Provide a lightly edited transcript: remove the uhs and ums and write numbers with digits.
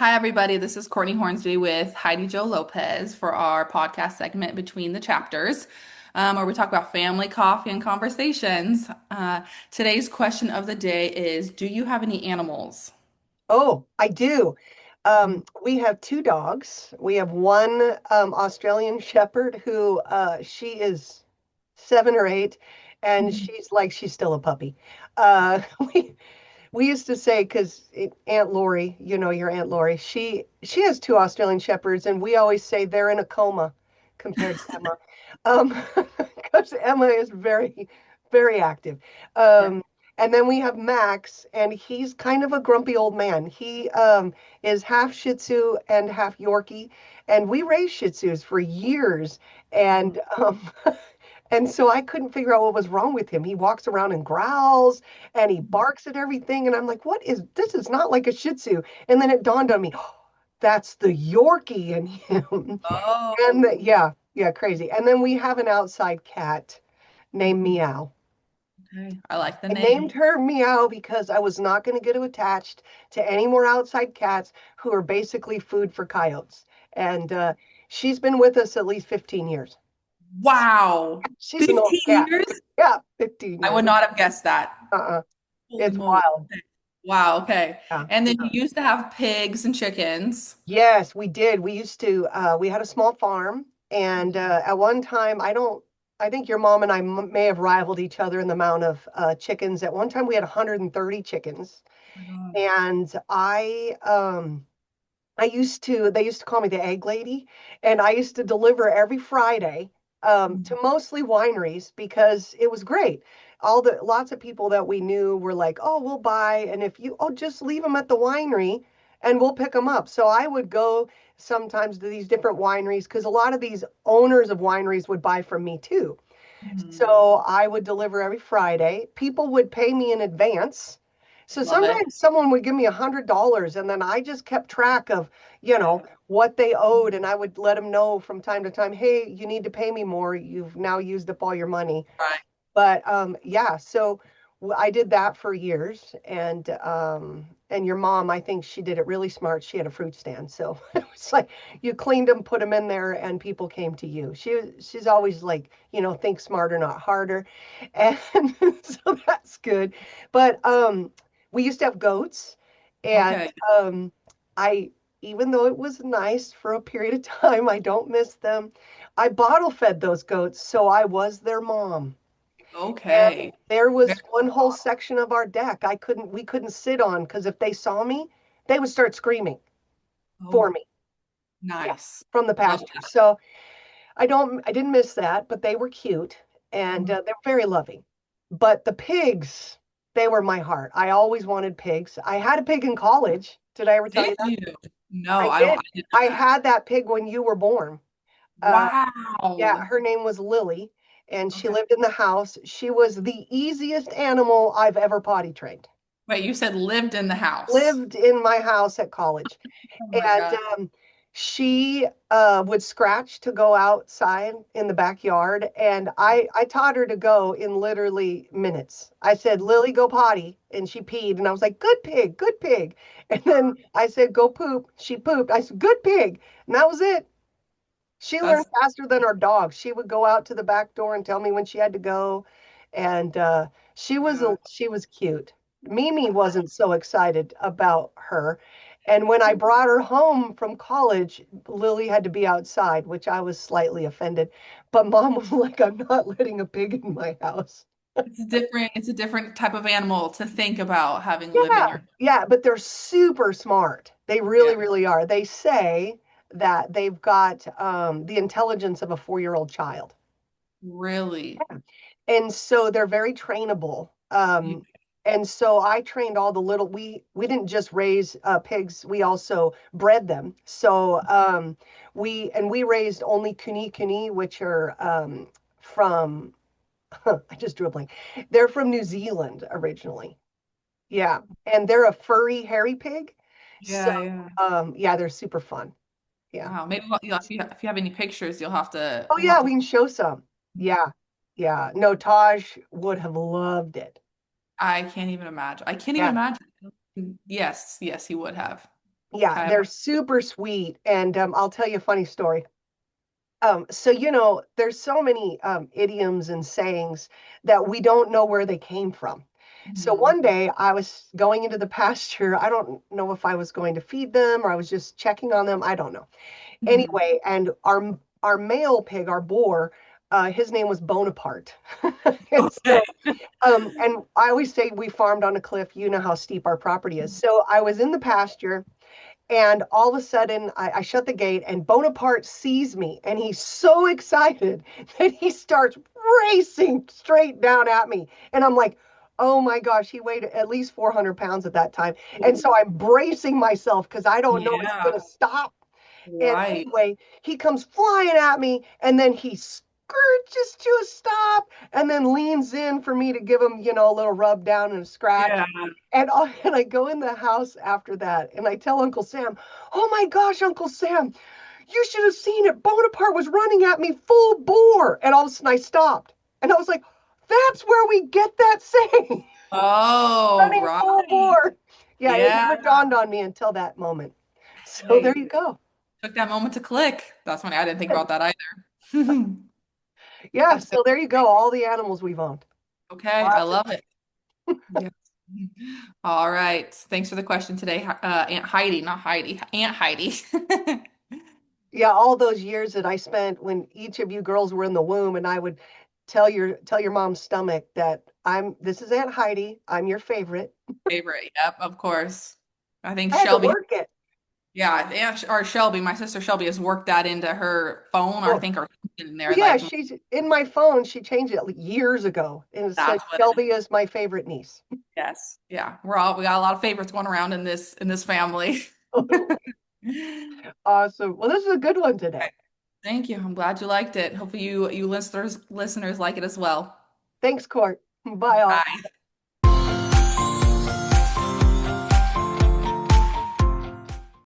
Hi, everybody. This is Courtney Hornsby with Heidi Jo Lopez for our podcast segment Between the Chapters, where we talk about family, coffee, and conversations. Today's question of the day is, do you have any animals? Oh, I do. We have two dogs. We have one Australian Shepherd who she is 7 or 8, and Mhm. she's still a puppy. Uh, we we used to say because Aunt Lori, your Aunt Lori, she has two Australian Shepherds, and we always say they're in a coma compared to Emma, um, because Emma is very, very active. Yeah. Um, and then we have Max, and he's kind of a grumpy old man. He is half Shih Tzu and half Yorkie, and we raised Shih Tzus for years, Mhm. and and so I couldn't figure out what was wrong with him. He walks around and growls and he barks at everything. And I'm like, what is this? Is not like a Shih Tzu. And then it dawned on me, oh, that's the Yorkie in him. And Oh, yeah, yeah, crazy. And then we have an outside cat named Meow. okay. I like the I named name. her Meow because I was not going to get attached to any more outside cats who are basically food for coyotes. And she's been with us at least 15 years. Wow. She's an old 15 cat. years? Yeah, 15 I would years. not have guessed that. Uh-uh. Holy It's moly. wild. Okay. Wow. Okay. Yeah. And then you used to have pigs and chickens. Yes, we did. We used to, we had a small farm, and at one time, I think your mom and I may have rivaled each other in the amount of chickens. At one time, we had 130 chickens, Oh my gosh. and they used to call me the egg lady, and I used to deliver every Friday to mostly wineries because it was great. Lots of people that we knew were like, "Oh, we'll buy, and if just leave them at the winery, and we'll pick them up." So I would go sometimes to these different wineries because a lot of these owners of wineries would buy from me too. Mhm. So I would deliver every Friday. People would pay me in advance. So Love it. sometimes someone would give me $100, and then I just kept track of, what they owed, and I would let them know from time to time, hey, you need to pay me more. You've now used up all your money. Right. But yeah, so I did that for years, and your mom, I think she did it really smart. She had a fruit stand, so it was like you cleaned them, put them in there, and people came to you. She's always like, think smarter, not harder, and so that's good. But we used to have goats, and Okay. um, I even though it was nice for a period of time, I don't miss them. I bottle fed those goats, so I was their mom. And Okay. there Very was one whole section of our deck we couldn't sit on because if they saw me, they would start screaming for oh, me. Yeah, nice. from the Love pasture. that. So I didn't miss that, but they were cute and Mhm. they're very loving. But the pigs, they were my heart. I always wanted pigs. I had a pig in college. Did I ever tell Did you that? you? No, I I don't. did. I didn't know I that. had that pig when you were born. Uh, yeah, Wow. her name was Lily, and she Okay. lived in the house. She was the easiest animal I've ever potty trained. Wait, you said lived in the house. Lived in my house at college, Oh my and God. she would scratch to go outside in the backyard, and I taught her to go in literally minutes. I said, "Lily, go potty," and she peed, and I was like, "Good pig, good pig." And then I said, "Go poop." She pooped. I said, "Good pig," and that was it. She learned That's faster than our dog. She would go out to the back door and tell me when she had to go. And God. she was cute. Mimi wasn't so excited about her. And when I brought her home from college, Lily had to be outside, which I was slightly offended. But mom was like, I'm not letting a pig in my house. It's different. It's a different type of animal to think about having lived in Yeah, your. yeah, but they're super smart. They Yeah. really, really are. They say that they've got the intelligence of a 4-year-old child. Really. And so they're very trainable. Yeah. And so I trained all the little we didn't just raise pigs, we also bred them. So we raised only kune kune, which are from I just drew a blank. They're from New Zealand originally. Yeah, and they're a furry hairy pig. So Yeah. Yeah. yeah, they're super fun. Yeah. Wow. Maybe if you have any pictures, you'll have to. Oh We'll have yeah, to. we can show some. Yeah. Yeah. No, Taj would have loved it. I can't even imagine. I can't even Yeah. imagine. Yes. Yes, he would have. Yeah, Okay. they're super sweet. And I'll tell you a funny story. So there's so many idioms and sayings that we don't know where they came from. So Mhm. one day I was going into the pasture. I don't know if I was going to feed them or I was just checking on them. I don't know. Mhm. Anyway, and our male pig, our boar, his name was Bonaparte. And Okay. and I always say we farmed on a cliff. You know how steep our property is. So I was in the pasture and all of a sudden, I shut the gate, and Bonaparte sees me, and he's so excited that he starts racing straight down at me. And I'm like, oh my gosh, he weighed at least 400 pounds at that time. And so I'm bracing myself because I don't know, is he Yeah, going to stop? And right. anyway, he comes flying at me, and then he scurches to a stop, and then leans in for me to give him, a little rub down and a scratch. Yeah. And I go in the house after that, and I tell Uncle Sam, "Oh my gosh, Uncle Sam, you should have seen it. Bonaparte was running at me full bore." And all of a sudden I stopped. And I was like, "That's where we get that saying, Oh, running full right. bore." Yeah, it Yeah. never dawned on me until that moment. So there Hey, you go. took that moment to click. That's funny. I didn't think about that either. Yeah, That's so so there you go. All the animals we've owned. okay. I Lots of love it. Yeah. All right. Thanks for the question today, Aunt Heidi, not Heidi, Aunt Heidi. Yeah, all those years that I spent when each of you girls were in the womb, and I would tell your mom's stomach that this is Aunt Heidi. I'm your favorite. Favorite. Yep, of course. I think I had to Shelby, work it. yeah, or Shelby, my sister Shelby has worked that into her phone, or I Well, think or in well, there. yeah, Like she's in my phone. She changed it years ago, and it says that's what it Shelby is. is my favorite niece. Yes. Yeah. We got a lot of favorites going around in this family. Awesome. Well, this is a good one Okay. today. Thank you. I'm glad you liked it. Hopefully you listeners like it as well. Thanks, Court. Bye, all. Bye.